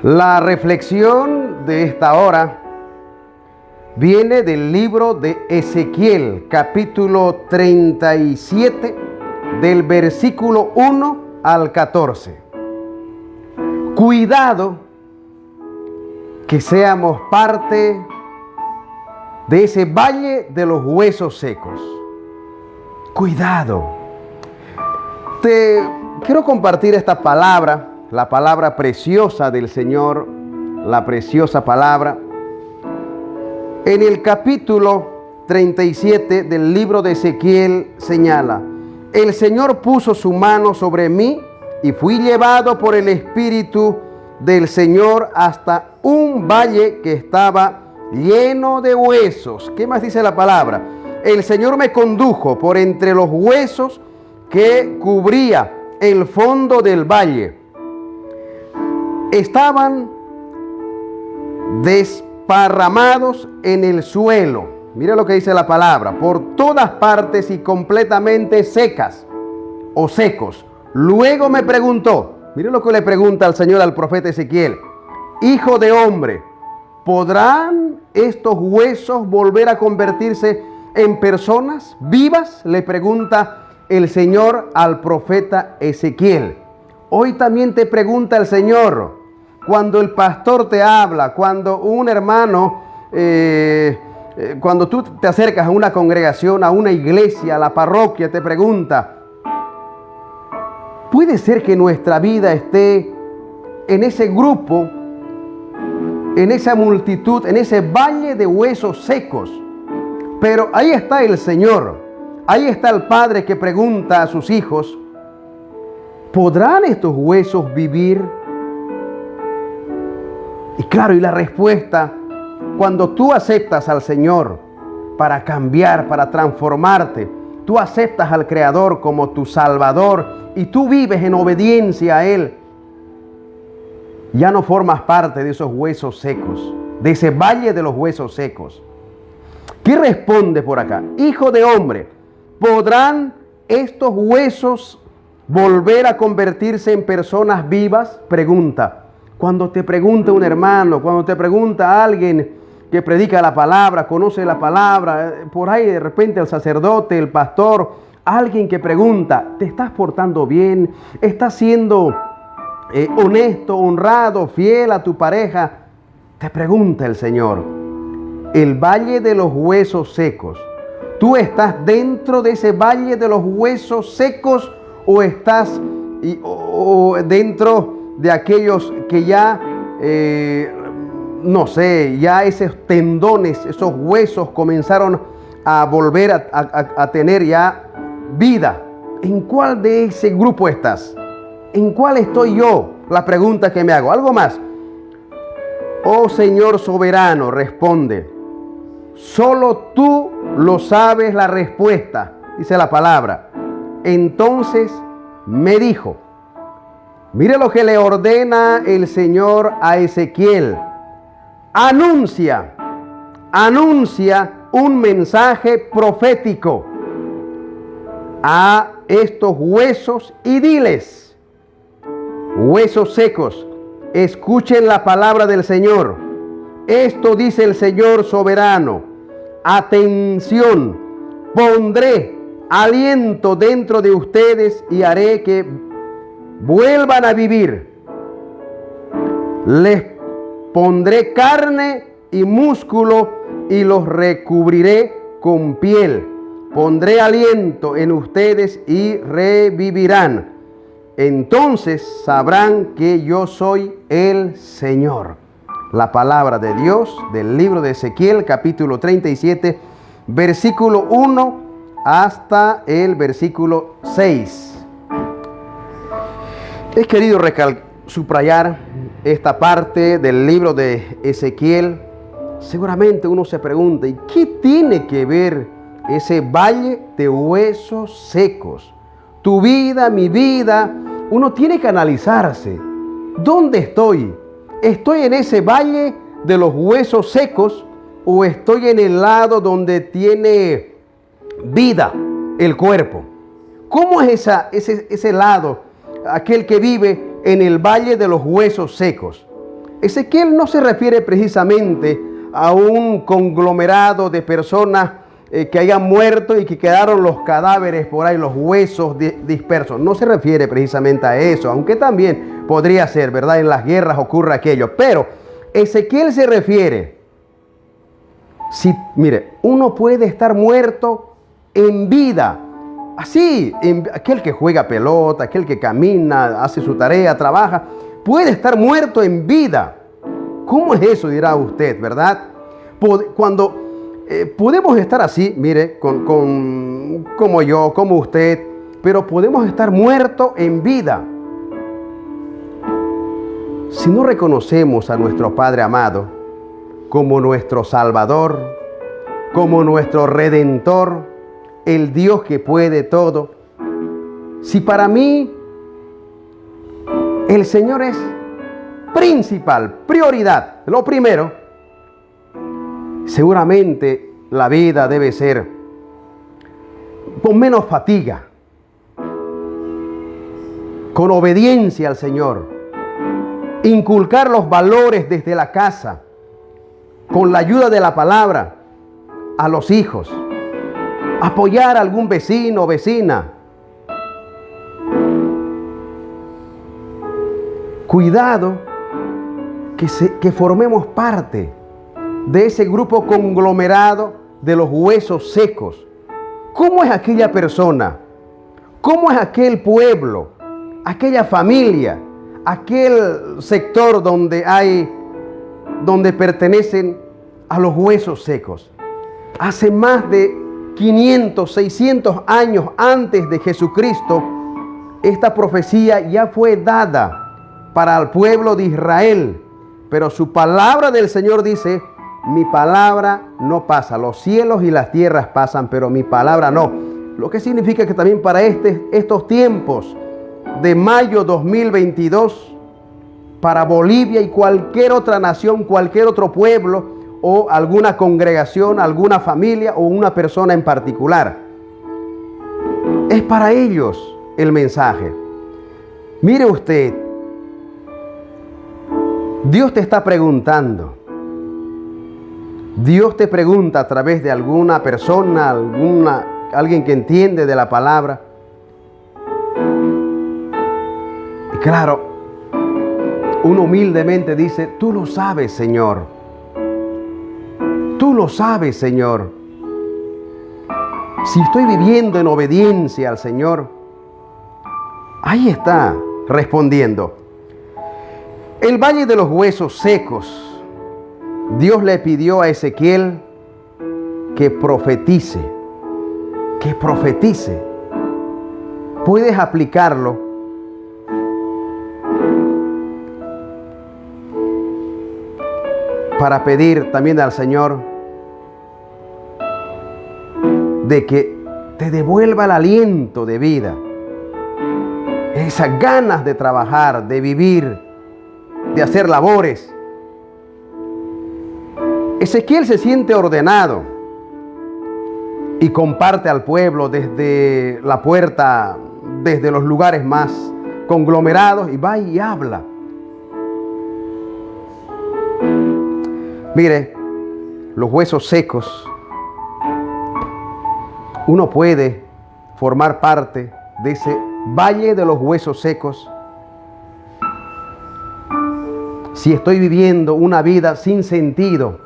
La reflexión de esta hora viene del libro de Ezequiel, capítulo 37, del versículo 1 al 14. Cuidado que seamos parte de ese valle de los huesos secos. Cuidado. Te quiero compartir esta palabra, la palabra preciosa del Señor, la preciosa palabra. En el capítulo 37 del libro de Ezequiel señala: el Señor puso su mano sobre mí y fui llevado por el Espíritu del Señor hasta un valle que estaba lleno de huesos. ¿Qué más dice la palabra? El Señor me condujo por entre los huesos que cubría el fondo del valle. Estaban desparramados en el suelo. Mira lo que dice la palabra: por todas partes y completamente secas o secos. Luego me preguntó, mira lo que le pregunta al Señor al profeta Ezequiel: hijo de hombre, ¿podrán estos huesos volver a convertirse en personas vivas? Le pregunta el Señor al profeta Ezequiel. Hoy también te pregunta el Señor. Cuando el pastor te habla, cuando un hermano, cuando tú te acercas a una congregación, a una iglesia, a la parroquia, te pregunta: ¿puede ser que nuestra vida esté en ese grupo, en esa multitud, en ese valle de huesos secos? Pero ahí está el Señor, ahí está el Padre que pregunta a sus hijos: ¿podrán estos huesos vivir? Y claro, y la respuesta, cuando tú aceptas al Señor para cambiar, para transformarte, tú aceptas al Creador como tu Salvador y tú vives en obediencia a Él, ya no formas parte de esos huesos secos, de ese valle de los huesos secos. ¿Qué responde por acá? Hijo de hombre, ¿podrán estos huesos volver a convertirse en personas vivas? Pregunta. Cuando te pregunta un hermano, cuando te pregunta alguien que predica la palabra, conoce la palabra, por ahí de repente el sacerdote, el pastor, alguien que pregunta: ¿te estás portando bien? ¿Estás siendo honesto, honrado, fiel a tu pareja? Te pregunta el Señor. El valle de los huesos secos. ¿Tú estás dentro de ese valle de los huesos secos o estás dentro de aquellos que ya, no sé, ya esos tendones, esos huesos comenzaron a volver a tener ya vida? ¿En cuál de ese grupo estás? ¿En cuál estoy yo? La pregunta que me hago. Algo más. Oh Señor soberano, responde: solo tú lo sabes la respuesta, dice la palabra. Entonces me dijo, mire lo que le ordena el Señor a Ezequiel: anuncia un mensaje profético a estos huesos y diles: huesos secos, escuchen la palabra del Señor. Esto dice el Señor soberano: atención, pondré aliento dentro de ustedes y haré que vuelvan a vivir. Les pondré carne y músculo y los recubriré con piel. Pondré aliento en ustedes y revivirán. Entonces sabrán que yo soy el Señor. La palabra de Dios del libro de Ezequiel, capítulo 37, versículo 1 hasta el versículo 6. He querido subrayar esta parte del libro de Ezequiel. Seguramente uno se pregunta: ¿y qué tiene que ver ese valle de huesos secos? Tu vida, mi vida, uno tiene que analizarse. ¿Dónde estoy? ¿Estoy en ese valle de los huesos secos o estoy en el lado donde tiene vida el cuerpo? ¿Cómo es ese lado, aquel que vive en el valle de los huesos secos? Ezequiel no se refiere precisamente a un conglomerado de personas que hayan muerto y que quedaron los cadáveres por ahí, los huesos dispersos. No se refiere precisamente a eso, aunque también podría ser, ¿verdad? En las guerras ocurre aquello. Pero Ezequiel se refiere, mire, uno puede estar muerto en vida. Así, aquel que juega pelota, aquel que camina, hace su tarea, trabaja, puede estar muerto en vida. ¿Cómo es eso? Dirá usted, ¿verdad? Cuando podemos estar así, mire, como yo, como usted, pero podemos estar muertos en vida. Si no reconocemos a nuestro Padre amado como nuestro Salvador, como nuestro Redentor, el Dios que puede todo, si para mí el Señor es principal, prioridad, lo primero, seguramente la vida debe ser con menos fatiga, con obediencia al Señor, inculcar los valores desde la casa, con la ayuda de la palabra a los hijos, apoyar a algún vecino o vecina. Cuidado que formemos parte de ese grupo conglomerado de los huesos secos. ¿Cómo es aquella persona? ¿Cómo es aquel pueblo? Aquella familia, aquel sector donde pertenecen a los huesos secos. Hace más de 500, 600 años antes de Jesucristo, esta profecía ya fue dada para el pueblo de Israel. Pero su palabra del Señor dice, mi palabra no pasa. Los cielos y las tierras pasan, pero mi palabra no. Lo que significa que también para estos tiempos de mayo 2022, para Bolivia y cualquier otra nación, cualquier otro pueblo o alguna congregación, alguna familia o una persona en particular, es para ellos el mensaje. Mire usted, Dios te está preguntando. Dios te pregunta a través de alguna persona, alguien que entiende de la palabra. Y claro, uno humildemente dice, tú lo sabes, Señor. Tú lo sabes, Señor. Si estoy viviendo en obediencia al Señor, ahí está respondiendo. El valle de los huesos secos. Dios le pidió a Ezequiel que profetice. Que profetice. Puedes aplicarlo para pedir también al Señor de que te devuelva el aliento de vida, esas ganas de trabajar, de vivir, de hacer labores. Ezequiel se siente ordenado y comparte al pueblo desde la puerta, desde los lugares más conglomerados, y va y habla. Mire, los huesos secos, uno puede formar parte de ese valle de los huesos secos si estoy viviendo una vida sin sentido,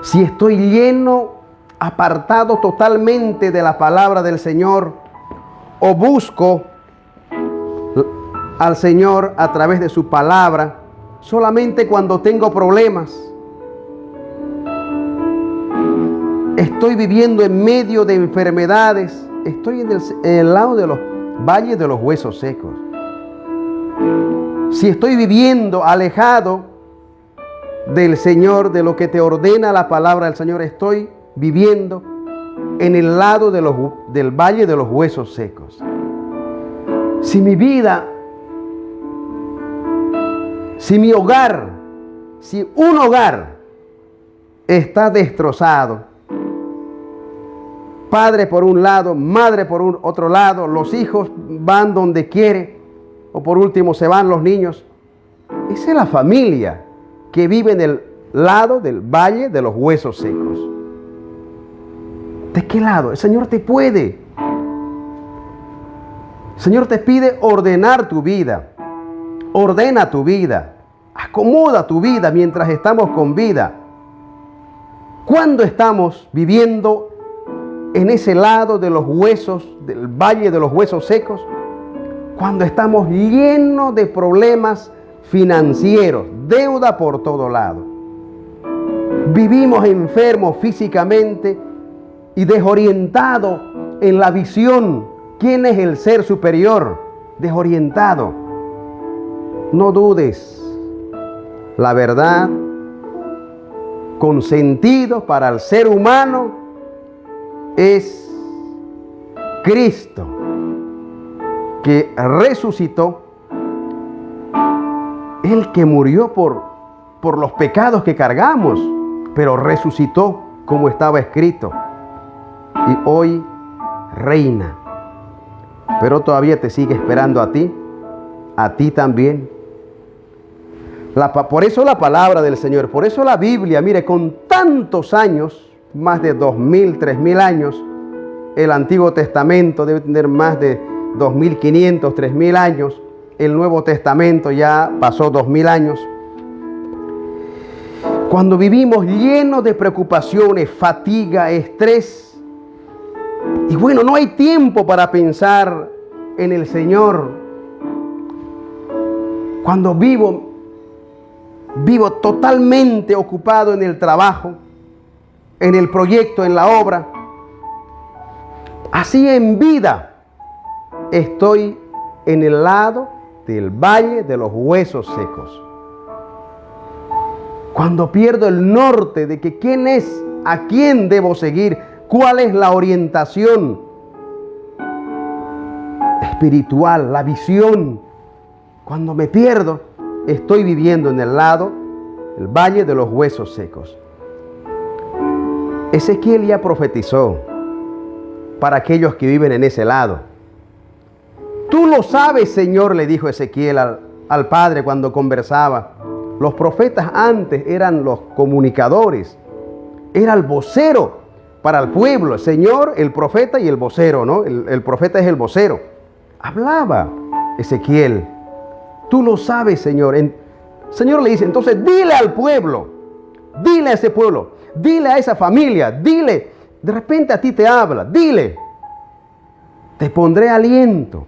si estoy lleno, apartado totalmente de la palabra del Señor, o busco al Señor a través de su palabra solamente cuando tengo problemas. Estoy viviendo en medio de enfermedades. Estoy en el lado de los valles de los huesos secos. Si estoy viviendo alejado del Señor, de lo que te ordena la palabra del Señor, estoy viviendo en el lado del valle de los huesos secos. Si mi vida, si mi hogar, si un hogar está destrozado, padre por un lado, madre por otro lado, los hijos van donde quiere, o por último se van los niños, Esa es la familia que vive en el lado del valle de los huesos secos. ¿De qué lado? El Señor te puede. El Señor te pide ordenar tu vida. Ordena tu vida. Acomoda tu vida mientras estamos con vida. ¿Cuándo estamos viviendo en ese lado de los huesos, del valle de los huesos secos? Cuando estamos llenos de problemas financieros, deuda por todo lado. Vivimos enfermos físicamente y desorientados en la visión. ¿Quién es el ser superior? Desorientado. No dudes. La verdad, con sentido para el ser humano, es Cristo, que resucitó, el que murió por los pecados que cargamos, pero resucitó como estaba escrito. Y hoy reina. Pero todavía te sigue esperando a ti también. Por eso la palabra del Señor, por eso la Biblia, mire, con tantos años, más de 2000, 3000 años, el Antiguo Testamento debe tener más de 2500, 3000 años, el Nuevo Testamento ya pasó 2000 años. Cuando vivimos llenos de preocupaciones, fatiga, estrés, y bueno, no hay tiempo para pensar en el Señor. Cuando vivo totalmente ocupado en el trabajo, en el proyecto, en la obra. Así en vida estoy en el lado del valle de los huesos secos. Cuando pierdo el norte de que quién es, a quién debo seguir, cuál es la orientación espiritual, la visión. Cuando me pierdo, estoy viviendo en el lado, el valle de los huesos secos. Ezequiel ya profetizó para aquellos que viven en ese lado. Tú lo sabes, Señor, le dijo Ezequiel al Padre cuando conversaba. Los profetas antes eran los comunicadores, era el vocero para el pueblo. El Señor, el profeta y el vocero, ¿no? El profeta es el vocero. Hablaba Ezequiel. Tú lo sabes, Señor. El Señor le dice, entonces dile al pueblo, dile a ese pueblo, dile a esa familia, dile, de repente a ti te habla, dile, te pondré aliento.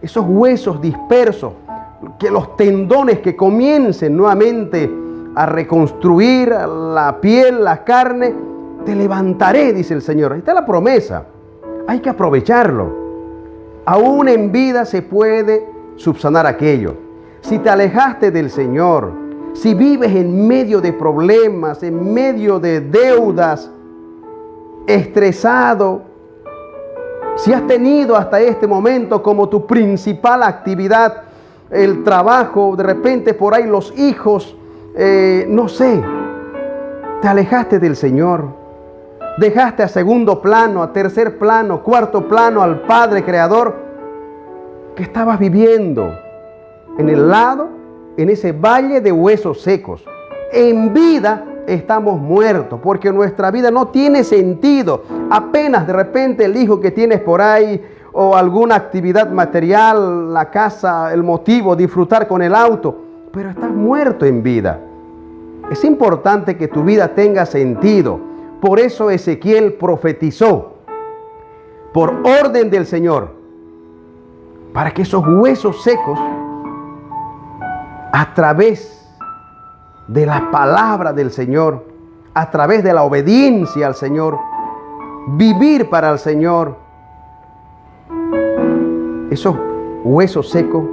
Esos huesos dispersos, que los tendones que comiencen nuevamente a reconstruir la piel, la carne, te levantaré, dice el Señor. Ahí está la promesa. Hay que aprovecharlo. Aún en vida se puede subsanar aquello. Si te alejaste del Señor, si vives en medio de problemas, en medio de deudas, estresado, si has tenido hasta este momento como tu principal actividad el trabajo, de repente por ahí los hijos, no sé, te alejaste del Señor, dejaste a segundo plano, a tercer plano, cuarto plano al Padre Creador, que estabas viviendo en el lado, en ese valle de huesos secos. En vida estamos muertos, porque nuestra vida no tiene sentido. Apenas de repente el hijo que tienes por ahí, o alguna actividad material, la casa, el motivo, disfrutar con el auto, pero estás muerto en vida. Es importante que tu vida tenga sentido. Por eso Ezequiel profetizó, por orden del Señor, para que esos huesos secos, a través de la palabra del Señor, a través de la obediencia al Señor, vivir para el Señor, esos huesos secos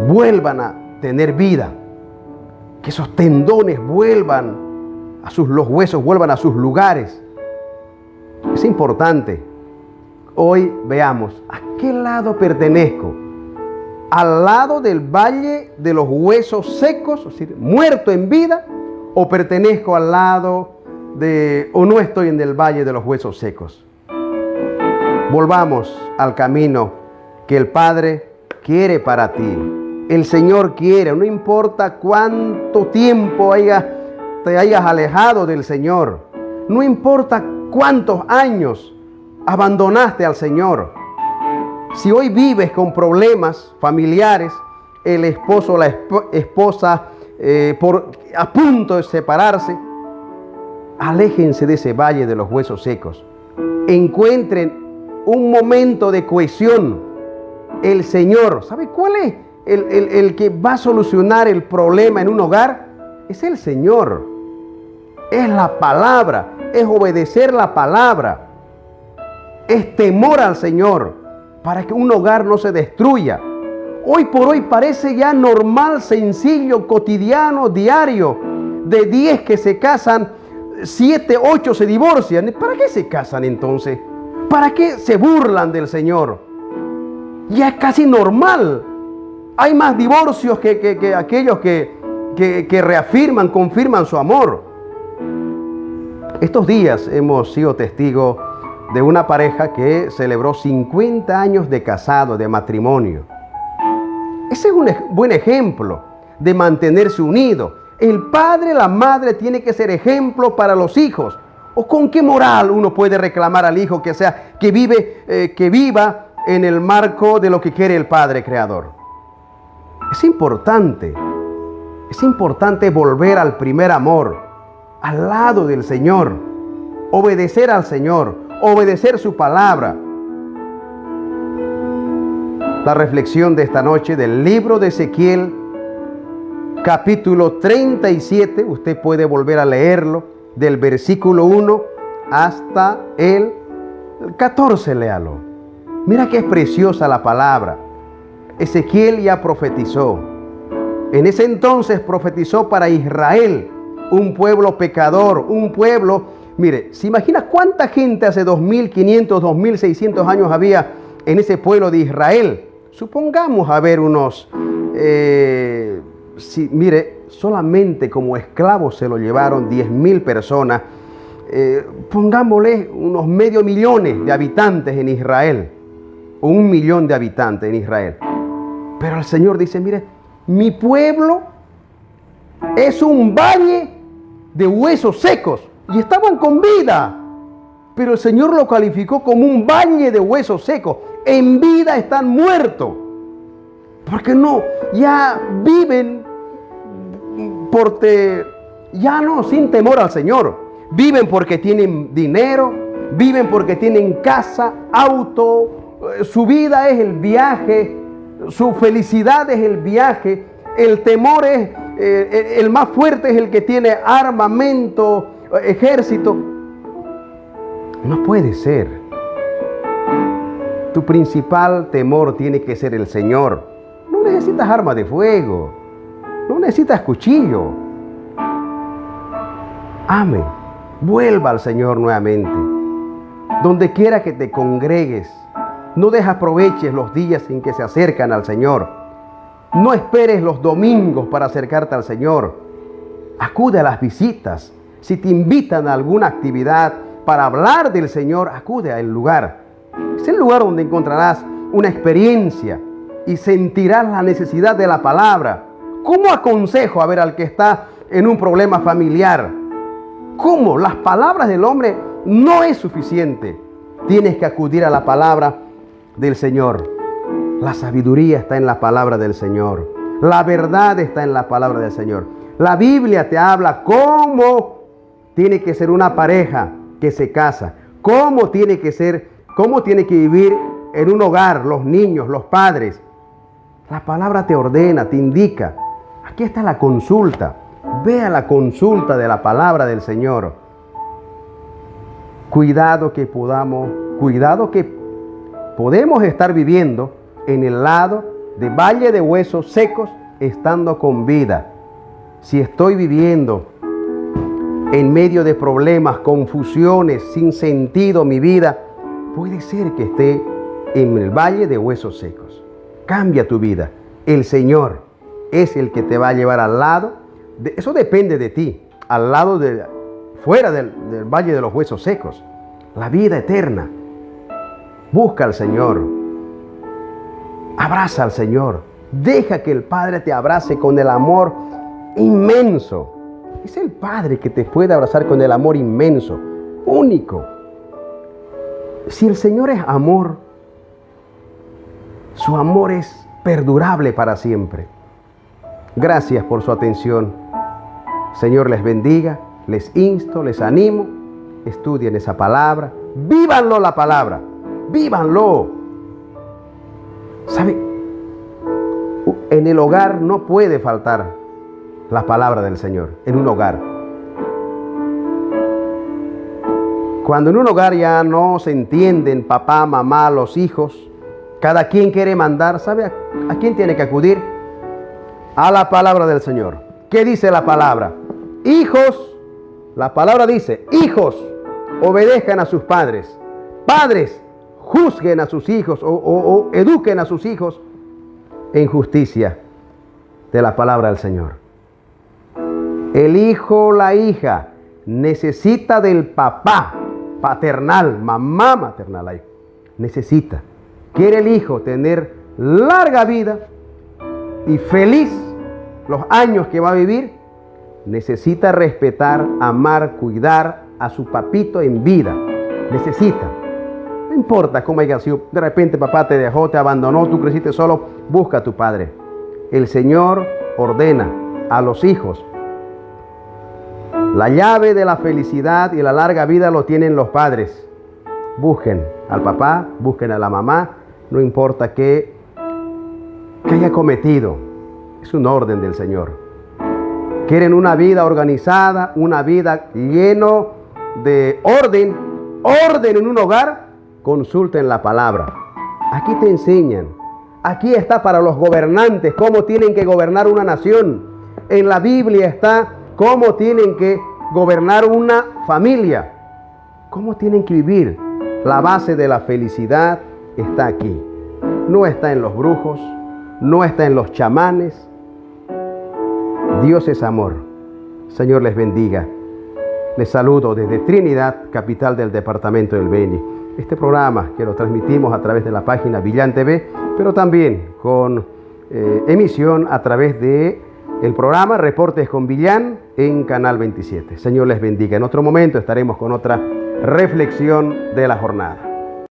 vuelvan a tener vida, que esos tendones vuelvan los huesos vuelvan a sus lugares. Es importante. Hoy veamos a qué lado pertenezco. ¿Al lado del valle de los huesos secos, es decir, muerto en vida, o pertenezco al lado o no estoy en el valle de los huesos secos? Volvamos al camino que el Padre quiere para ti. El Señor quiere, no importa cuánto tiempo te hayas alejado del Señor, no importa cuántos años abandonaste al Señor. Si hoy vives con problemas familiares, el esposo o la esposa a punto de separarse, aléjense de ese valle de los huesos secos. Encuentren un momento de cohesión. El Señor, ¿sabe cuál es el que va a solucionar el problema en un hogar? Es el Señor. Es la palabra, es obedecer la palabra. Es temor al Señor para que un hogar no se destruya. Hoy por hoy parece ya normal, sencillo, cotidiano, diario. De 10 que se casan, 7, 8 se divorcian. ¿Para qué se casan entonces? ¿Para qué se burlan del Señor? Ya es casi normal. Hay más divorcios que aquellos que reafirman, confirman su amor. Estos días hemos sido testigos de una pareja que celebró 50 años de casado, de matrimonio. Ese es un buen ejemplo de mantenerse unido. El padre, la madre tiene que ser ejemplo para los hijos. ¿O con qué moral uno puede reclamar al hijo que viva en el marco de lo que quiere el Padre Creador? Es importante volver al primer amor, al lado del Señor, obedecer al Señor, obedecer su palabra. La reflexión de esta noche del libro de Ezequiel, capítulo 37, usted puede volver a leerlo, del versículo 1 hasta el 14, léalo. Mira que es preciosa la palabra. Ezequiel ya profetizó. En ese entonces profetizó para Israel, un pueblo pecador, un pueblo... Mire, ¿se imagina cuánta gente hace 2500, 2600 años había en ese pueblo de Israel? Supongamos haber unos... mire, solamente como esclavos se lo llevaron 10.000 personas. Pongámosle unos 500.000 de habitantes en Israel. O 1 millón de habitantes en Israel. Pero el Señor dice, mire, mi pueblo es un valle de huesos secos. Y estaban con vida. Pero el Señor lo calificó como un valle de huesos secos. En vida están muertos. Porque no, ya viven ya no sin temor al Señor. Viven porque tienen dinero, viven porque tienen casa, auto. Su vida es el viaje, su felicidad es el viaje. El temor es, el más fuerte es el que tiene armamento, ejército. No puede ser. Tu principal temor tiene que ser el Señor. No necesitas arma de fuego. No necesitas cuchillo. Ame. Vuelva al Señor nuevamente. Donde quiera que te congregues, no desaproveches los días en que se acercan al Señor. No esperes los domingos para acercarte al Señor. Acude a las visitas. Si te invitan a alguna actividad para hablar del Señor, acude al lugar. Es el lugar donde encontrarás una experiencia y sentirás la necesidad de la palabra. ¿Cómo aconsejo a ver al que está en un problema familiar? ¿Cómo? Las palabras del hombre no es suficiente. Tienes que acudir a la palabra del Señor. La sabiduría está en la palabra del Señor. La verdad está en la palabra del Señor. La Biblia te habla cómo tiene que ser una pareja que se casa. Cómo tiene que vivir en un hogar, los niños, los padres. La palabra te ordena, te indica. Aquí está la consulta. Ve a la consulta de la palabra del Señor. Cuidado que podemos estar viviendo en el lado de valle de huesos secos, estando con vida. Si estoy viviendo en medio de problemas, confusiones, sin sentido mi vida, puede ser que esté en el valle de huesos secos. Cambia tu vida. El Señor es el que te va a llevar al lado. Eso depende de ti. Al lado fuera del valle de los huesos secos. La vida eterna. Busca al Señor. Abraza al Señor. Deja que el Padre te abrace con el amor inmenso. Es el Padre que te puede abrazar con el amor inmenso, único. Si el Señor es amor, su amor es perdurable para siempre. Gracias por su atención. Señor les bendiga, les insto, les animo. Estudien esa palabra, vívanlo la palabra, vívanlo. ¿Sabe? En el hogar no puede faltar la palabra del Señor, en un hogar. Cuando en un hogar ya no se entienden papá, mamá, los hijos, cada quien quiere mandar, ¿sabe a quién tiene que acudir? A la palabra del Señor. ¿Qué dice la palabra? Hijos, la palabra dice, hijos, obedezcan a sus padres. Padres, juzguen a sus hijos o eduquen a sus hijos en justicia de la palabra del Señor. El hijo o la hija necesita del papá paternal, mamá maternal ahí. Necesita. Quiere el hijo tener larga vida y feliz los años que va a vivir. Necesita respetar, amar, cuidar a su papito en vida. Necesita. No importa cómo haya sido. De repente papá te dejó, te abandonó, tú creciste solo. Busca a tu padre. El Señor ordena a los hijos. La llave de la felicidad y la larga vida lo tienen los padres. Busquen al papá, busquen a la mamá. No importa qué haya cometido. Es un orden del Señor. Quieren una vida organizada, una vida lleno de orden en un hogar. Consulten la palabra. Aquí te enseñan. Aquí está para los gobernantes cómo tienen que gobernar una nación. En la Biblia está cómo tienen que gobernar una familia. Cómo tienen que vivir. La base de la felicidad está aquí. No está en los brujos, no está en los chamanes. Dios es amor. Señor les bendiga. Les saludo desde Trinidad, capital del departamento del Beni. Este programa que lo transmitimos a través de la página Villan TV, pero también con emisión a través de el programa Reportes con Villan en Canal 27. Señor les bendiga. En otro momento estaremos con otra reflexión de la jornada.